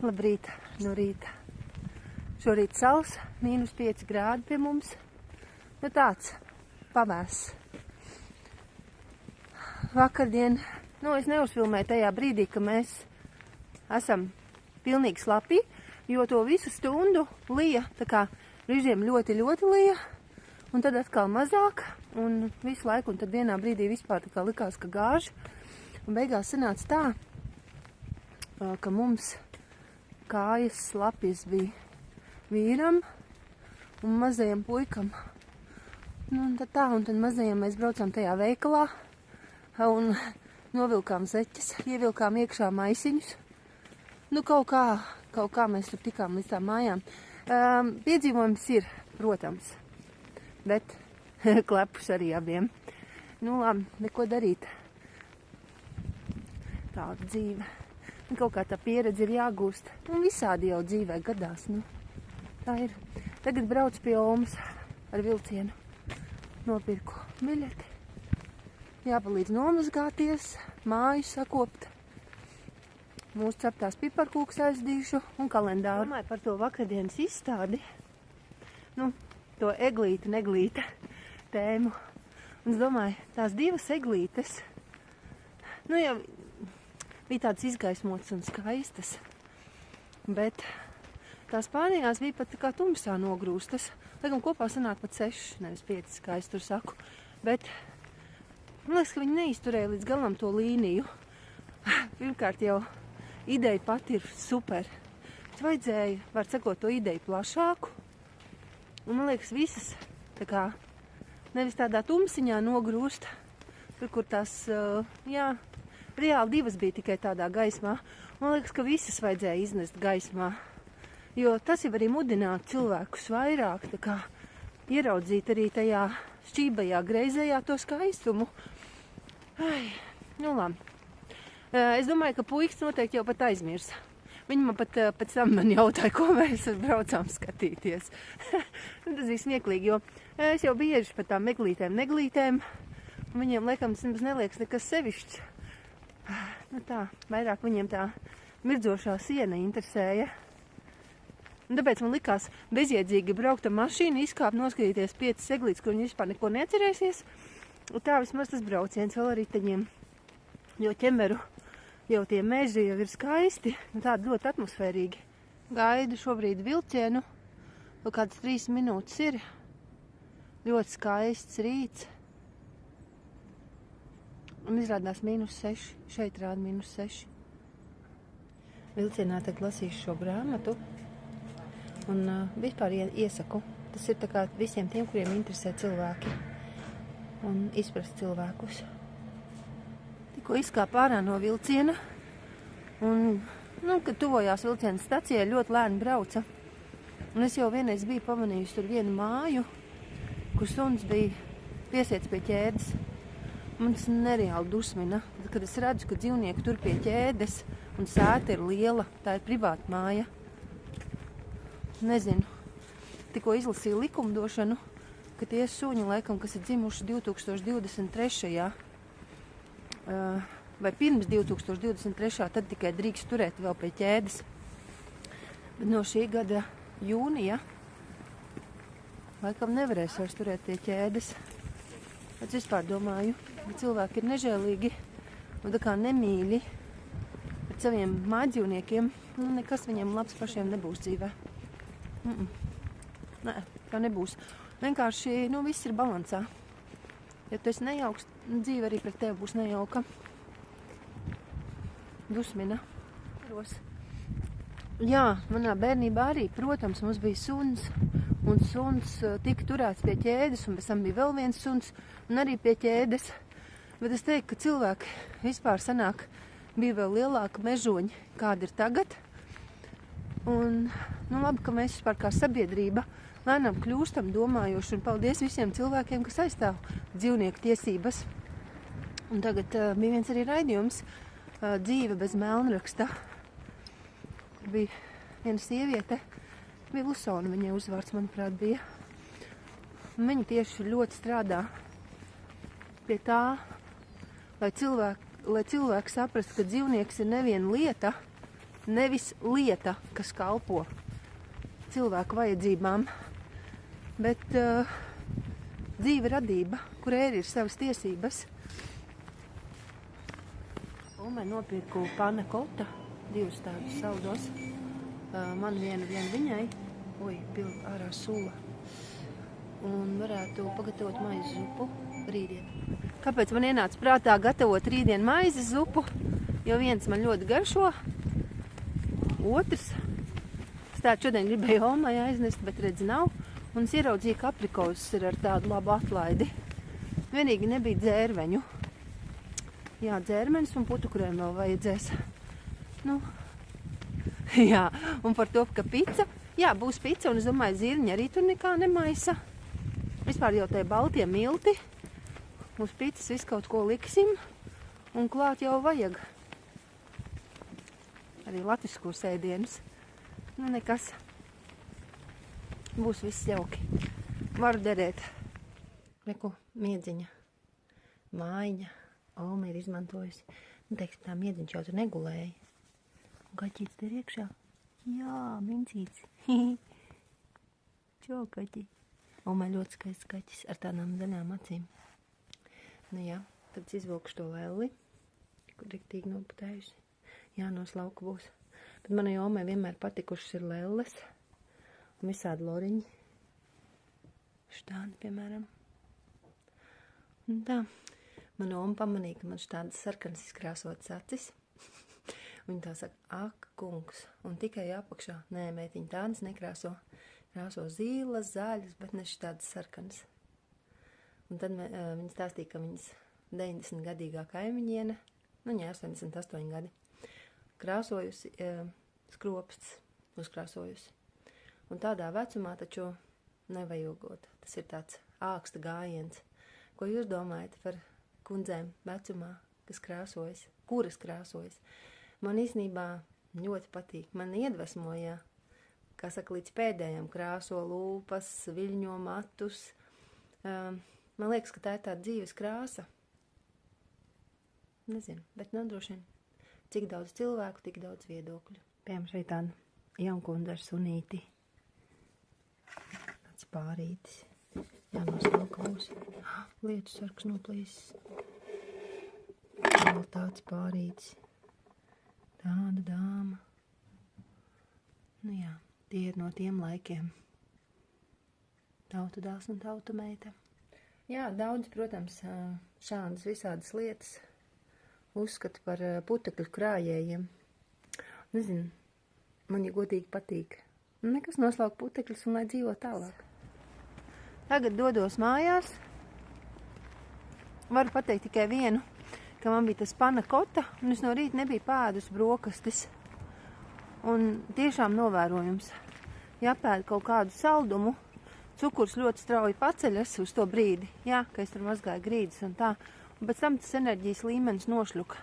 Labrīt no rīta. Šorīt saules, -5 grādi pie mums. Nu tāds pavēss. Vakardien, es neuzfilmēju tajā brīdī, ka mēs esam pilnīgi slapi, jo to visu stundu lija, tā kā brīžiem ļoti lija, un tad atkal mazāk, un visu laiku, un tad vienā brīdī vispār tā kā likās, ka gāž. Un beigās sanāca tā, ka mums kājas slapjas bija vīram un mazajam puikam. Un tad mazajam mēs braucām tajā veikalā un novilkām zeķes, ievilkām iekšā maisiņus. Kaut kā mēs tur tikām līdz tām mājām. Piedzīvojums ir, protams, bet klepus arī abiem. Labi, neko darīt. Tāda dzīve. Kaut kā tā pieredze ir jāgūst. Un visādi jau dzīvē gadās. Tā ir. Tagad braucu pie Omas ar vilcienu. Nopirku biļeti. Jāpalīdz nomazgāties, māju sakopt. Mūsu ceptās piparkūkas aizdīšu un kalendāru. Domāju par to vakardienas izstādi. To eglīte, neglīte tēmu. Un es domāju, tās divas eglītes, jau bija tādas izgaismotas un skaistas, bet tās pārējās bija pat tā kā tumsā nogrūstas. Laikam kopā sanāk pat 6, nevis 5, kā es tur saku. Bet man liekas, ka viņi neizturēja līdz galam to līniju. Pirmkārt jau ideja pati ir super. Bet vajadzēja, var sakot, to ideju plašāku. Un man liekas, visas tā kā nevis tādā tumsiņā nogrūst, tur, kur tās, reāli divas bija tikai tādā gaismā. Man liekas, ka visas vajadzēja iznest gaismā. Jo tas jau arī mudinātu cilvēkus vairāk, tā kā ieraudzīt arī tajā šķībajā, greizējā to skaistumu. Labi. Es domāju, ka puikas noteikti jau pat aizmirsa. Viņi man pat pēc tam man jautāja, ko mēs braucām skatīties. Tas bija smieklīgi, jo es jau bieži par tām neglītēm. Viņiem, laikam, tas nemaz neliekas nekas sevišķs. Tā, vairāk viņiem tā mirdzošā siena interesēja. Un tāpēc man likās bezjēdzīgi braukt ar mašīnu, izkāpt, noskatīties 5 eglītes, kur viņi vispār neko neatcerēsies. Un tā vismaz tas brauciens vēl ar riteņiem. Jo ķemeru jau tie meži jau ir skaisti, tādi ļoti atmosfērīgi. Gaidu šobrīd vilcienu, vēl kādas 3 minūtes ir. Ļoti skaists rīts. Un izrādās -6, šeit rāda -6. Vilcienā tagad lasīšu šo grāmatu. Un vispār iesaku. Tas ir tā kā visiem tiem, kuriem interesē cilvēki. Un izprast cilvēkus. Tikko izkāpu ārā no vilciena. Un, kad tuvojās vilciena stacijai, ļoti lēni brauca. Un es jau vienreiz biju pamanījusi tur vienu māju, kur suns bija piesiets pie ķēdes. Man tas nereāli dusmina, kad es redzu, ka dzīvnieki tur pie ķēdes un sēta ir liela. Tā ir privāta māja. Nezinu. Tikko izlasīju likumdošanu, ka tie suņi, laikam, kas ir dzimuši 2023. Vai pirms 2023. tad tikai drīkst turēt vēl pie ķēdes. Bet no šī gada jūnija laikam nevarēs vairs turēt pie ķēdes. Es vispār domāju, ka cilvēki ir nežēlīgi un tā kā nemīļi pret saviem mājdzīvniekiem. Nekas viņiem labs pašiem nebūs dzīvē. Nē, tā nebūs. Vienkārši, viss ir balansā. Ja tu esi nejauks, dzīve arī pret tevi būs nejauka. Dusmina. Jā, manā bērnībā arī, protams, mums bija suns. Un suns tika turēts pie ķēdes, un pēc tam bija vēl viens suns, un arī pie ķēdes. Bet es teiktu, ka cilvēki vispār sanāk, bija vēl lielāka mežoņi, kāda ir tagad. Un, labi, ka mēs vispār kā sabiedrība lēnām kļūstam domājoši, un paldies visiem cilvēkiem, kas aizstāv dzīvnieku tiesības. Un tagad bija viens arī raidījums, dzīve bez melnraksta. Bija viena sieviete, Vilusona viņai uzvārds, manuprāt, bija. Un viņa tieši ļoti strādā pie tā, lai cilvēki saprast, ka dzīvnieks ir neviena lieta, nevis lieta, kas kalpo cilvēku vajadzībām, bet dzīve radība, kurai ir savas tiesības. Omai nopirku pana kota, 2 tādus saldos. Man vienu viņai. Oi, pild ārā sula. Un varētu pagatavot maizes zupu rītdien. Kāpēc man ienāca prātā gatavot rītdien maizes zupu? Jo viens man ļoti garšo, otrs. Es tā šodien gribēju Omai aiznest, bet redz nav. Un es ieraudzīju, ka aprikoses ir ar tādu labu atlaidi. Vienīgi nebija dzērveņu. Jā, dzērmenis un putukrēm vēl vajadzēs. Nu, jā, un par to, ka pica. Jā, būs pica, un es domāju, zirņi arī tur nekā nemaisa. Vispār jau tai baltie milti. Uz picas visu kaut ko liksim, un klāt jau vajag. Arī latviskos ēdienus. Nu, nekas. Būs viss jauki. Varu derēt. Reku, miedziņa. Mājiņa. Oma ir izmantojusi. Nu, teiksim, tā miedziņš jau tur negulēja. Un kaķīts te ir iekšā. Jā, mincīts. Čau, kaķi. Omai ļoti skaists kaķis ar tādām zaļām acīm. Nu jā, tad izvilkšu to lelli, kur riktīgi noputējusi. Jā, no slauka būs. Bet manai Omai vienmēr patikušas ir lelles un visādi loriņi. Štādi, piemēram. Un tā, mana Oma pamanīja, ka man štādas sarkanas izkrāsotas acis. Viņa tā saka, ak, kungs, un tikai apakšā. Nē, meitiņa tādas nekrāso. Krāso zīles, zaļas, bet ne štādas sarkanas. Un tad viņa stāstīja, ka viņas 90-gadīgā kaimiņiene, nu viņa 88 gadi, krāsojusi skropsts, uzkrāsojusi. Un tādā vecumā taču nevajogot. Tas ir tāds āksta gājiens. Ko jūs domājat par kundzēm vecumā, kas krāsojas, kuras krāsojas? Man īstenībā ļoti patīk. Man iedvesmoja, kā saka, līdz pēdējiem krāso lūpas, viļņo matus. Man liekas, ka tā ir tāda dzīves krāsa. Nezinu, bet nodrošina. Cik daudz cilvēku, tik daudz viedokļu. Piemēram, šeit tāda jaunkundze ar sunīti. Tāds pārītis. Jā, no slauka būs. Lietu sarks noplīsis. Vēl tāds pārītis. Tāda dāma. Nu jā, tie ir no tiem laikiem. Tautu dēls un tautu meita. Jā, daudz, protams, šādas visādas lietas uzskata par putekļu krājējiem. Nezinu, man godīgi patīk. Nekas noslauk putekļus un lai dzīvo tālāk. Tagad dodos mājās. Varu pateikt tikai vienu, ka man bija tas pana kota, un es no rīta nebiju pēdus brokastis. Un tiešām novērojums. Ja pēd kaut kādu saldumu, cukurs ļoti strauji paceļas uz to brīdi, jā, ka es tur mazgāju grīdas un tā, un pēc tam tas enerģijas līmenis nošļuka.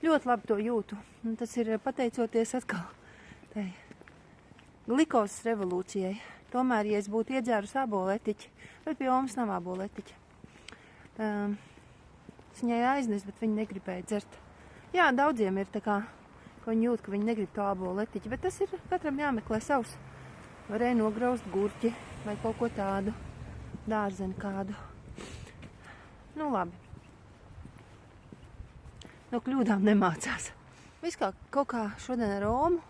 Ļoti labi to jūtu, un tas ir pateicoties atkal tai glikozes revolūcijai. Tomēr, ja es būtu iedzērus āboletiķi, bet pie Omas nav āboletiķi. Es viņai aiznes, bet viņa negribēja dzert. Jā, daudziem ir tā kā, ka viņi jūt, ka viņi negrib to āboletiķi, bet tas ir katram jāmeklē savs. Varēja nograust gurķi vai kaut ko tādu, dārzeni kādu. Nu labi. No kļūdām nemācās. Viss kā kaut kā šodien ar Omu.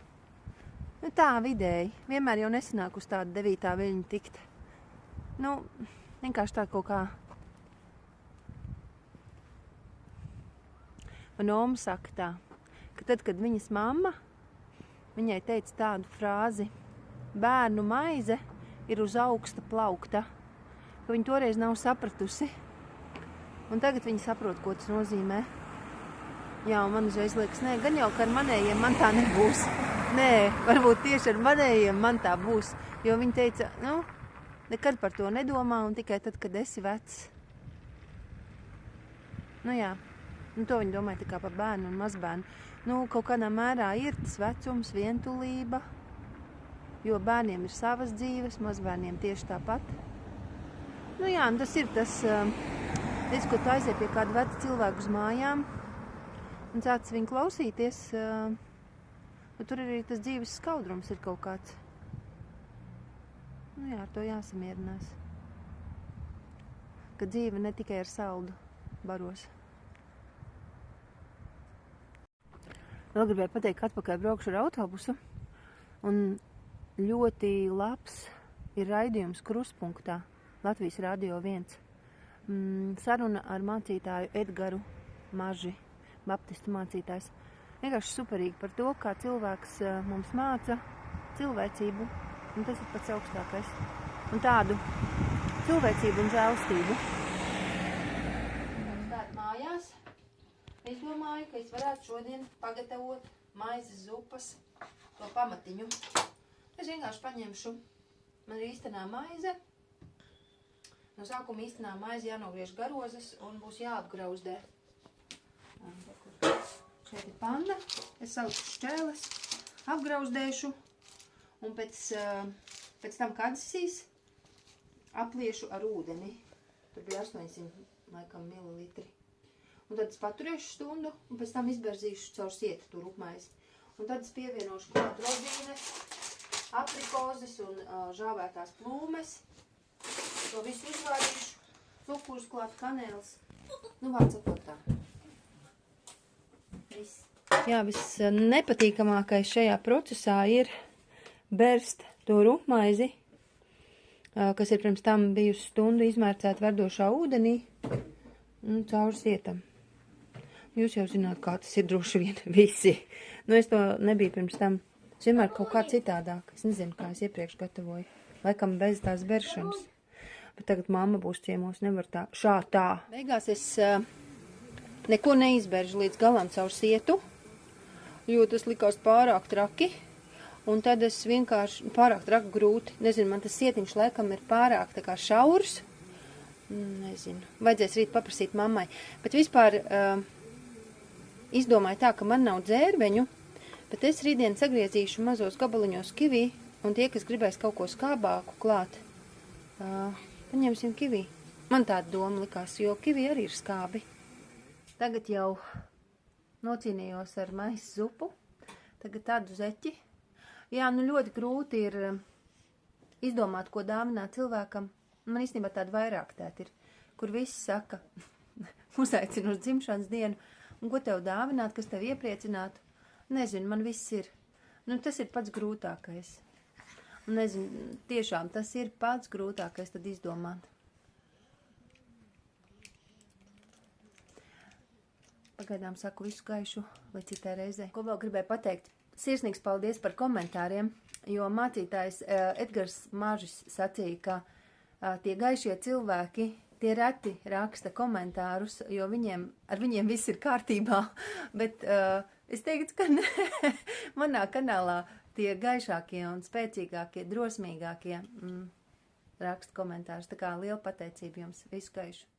Nu tā vidēji. Vienmēr jau nesanāk uz tādu 9. viļņu tikt. Nu, vienkārši tā kaut kā. Un Oma saka tā, ka tad, kad viņas mamma, viņai teica tādu frāzi, bērnu maize ir uz augsta plaukta, ka viņa toreiz nav sapratusi. Un tagad viņa saprot, ko tas nozīmē. Jā, un man uzreiz liekas, nē, gan jau, ka ar manējiem man tā nebūs. Nē, varbūt tieši ar manējiem man tā būs. Jo viņa teica, nu, nekad par to nedomā un tikai tad, kad esi vecs. Nu jā, nu to viņa domāja tā kā par bērnu un mazbērnu. Nu, kaut kādā mērā ir tas vecums, vientulība, jo bērniem ir savas dzīves, mazbērniem tieši tāpat. Nu jā, un tas ir tas, ko tu aiziet pie kāda veca cilvēku uz mājām un sāc viņu klausīties, Bet tur arī tas dzīves skaudrums ir kaut kāds. Nu jā, ar to jāsamierinās. Ka dzīve ne tikai ar saldu baros. Vēl gribēju pateikt, ka atpakaļ braukšu ar autobusu. Un ļoti labs ir raidījums Kruspunktā, Latvijas Radio 1. Saruna ar mācītāju Edgaru Maži, baptistu mācītājs. Vienkārši superīgi par to, kā cilvēks mums māca cilvēcību, un tas ir pats augstākais. Un tādu cilvēcību un žēlastību. Tātad mājās es domāju, ka es varētu šodien pagatavot maizes zupas to pamatiņu. Es vienkārši paņemšu, man ir īstenā maize. No sākuma īstenā maize jānogriež garozes un būs jāapgrauzdē. Šeit ir panna, es saucu šķēles, apgrauzdēšu un pēc tam kadzisīs apliešu ar ūdeni. Tur bija 800 laikam mililitri. Un tad es paturēšu stundu un pēc tam izberzīšu caur sietu tur rupmaizi. Un tad es pievienošu klāt rodīnes, aprikozes un žāvētās plūmes. To visu uzvārīšu, cukurs klāt, kanēls. Nu, vārds sakot tā. Viss. Jā, viss nepatīkamākais šajā procesā ir berst to rupmaizi, kas ir pirms tam bijusi stundu izmērcēta verdošā ūdenī, cauri sietam. Jūs jau zināt, kā tas ir droši vien visi. Nu, es to nebiju pirms tam. Es vienmēr kaut kā citādāk. Es nezinu, kā es iepriekš gatavoju. Laikam bez tās beršanas. Bet tagad mamma būs ciemos, nevar tā, tā. Beigās es neko neizberžu līdz galam caur sietu, jo tas likās pārāk traki. Un tad es vienkārši pārāk traki grūti. Nezinu, man tas sietiņš laikam ir pārāk tā kā šaurs. Nezinu, vajadzēs rīt paprasīt mammai. Bet vispār izdomāju tā, ka man nav dzērveņu, bet es rītdien sagriezīšu mazos gabaliņos kivī, un tie, kas gribēs kaut ko skābāku klāt, paņemsim kivī. Man tāda doma likās, jo kivī arī ir skābi. Tagad jau nocīnījos ar maizes zupu. Tagad tādu zeķi. Jā, nu ļoti grūti ir izdomāt, ko dāvināt cilvēkam. Man īstenībā tāda vairāk tēt ir, kur visi saka, uzaicinu uz dzimšanas dienu, un ko tev dāvināt, kas tev iepriecinātu. Nezinu, man viss ir. Nu, tas ir pats grūtākais. Un nezinu, tiešām tas ir pats grūtākais tad izdomāt. Pagaidām saku visu gaišu, lai citai reizē. Ko vēl gribēju pateikt? Sirsnīgs paldies par komentāriem, jo mācītājs Edgars Mažis sacīja, ka tie gaišie cilvēki, tie reti raksta komentārus, jo ar viņiem viss ir kārtībā, bet es teiktu, ka ne. Manā kanālā tie gaišākie un spēcīgākie, drosmīgākie raksta komentārus. Tā kā liela pateicība jums, visu gaišu.